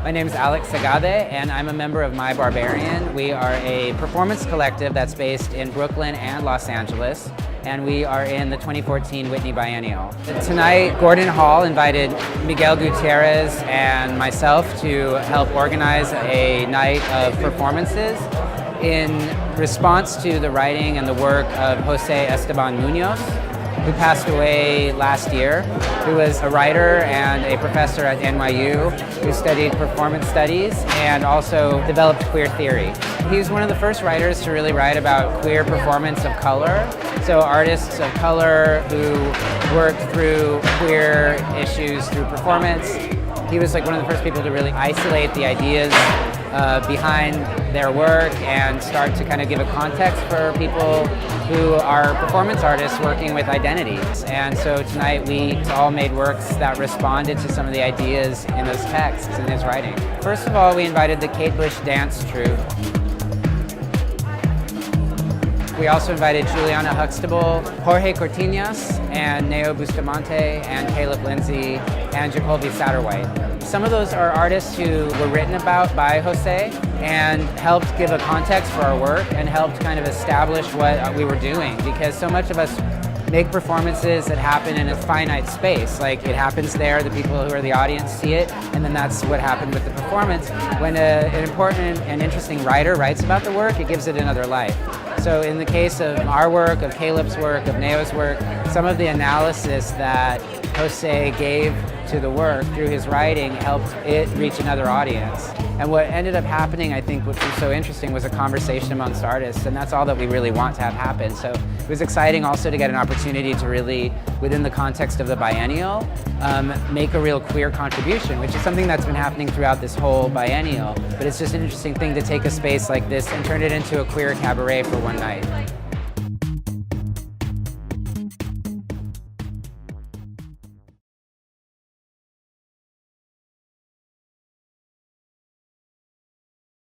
My name is Alex Segade, and I'm a member of Barbarian. We are a performance collective that's based in Brooklyn and Los Angeles, and we are in the 2014 Whitney Biennial. Tonight, Gordon Hall invited Miguel Gutierrez and myself to help organize a night of performances in response to the writing and the work of José Esteban Muñoz, who passed away last year, who was a writer and a professor at NYU who studied performance studies and also developed queer theory. He's one of the first writers to really write about queer performance of color, so artists of color who worked through queer issues through performance. He was like one of the first people to really isolate the ideas behind their work and start to kind of give a context for people who are performance artists working with identities. And so tonight we all made works that responded to some of the ideas in those texts in his writing. First of all, we invited the Kate Bush Dance Troupe. We also invited Juliana Huxtable, Jorge Cortinas, and Neo Bustamante, and Caleb Lindsay, and Jacoby Satterwhite. Some of those are artists who were written about by Jose and helped give a context for our work and helped kind of establish what we were doing, because so much of us make performances that happen in a finite space. Like, it happens there, the people who are the audience see it, and then that's what happened with the performance. When an important and interesting writer writes about the work, it gives it another life. So in the case of our work, of Caleb's work, of Neo's work, some of the analysis that Jose gave to the work through his writing helped it reach another audience. And what ended up happening, I think, which was so interesting, was a conversation amongst artists, and that's all that we really want to have happen. So it was exciting also to get an opportunity to really, within the context of the biennial, make a real queer contribution, which is something that's been happening throughout this whole biennial. But it's just an interesting thing to take a space like this and turn it into a queer cabaret for one night.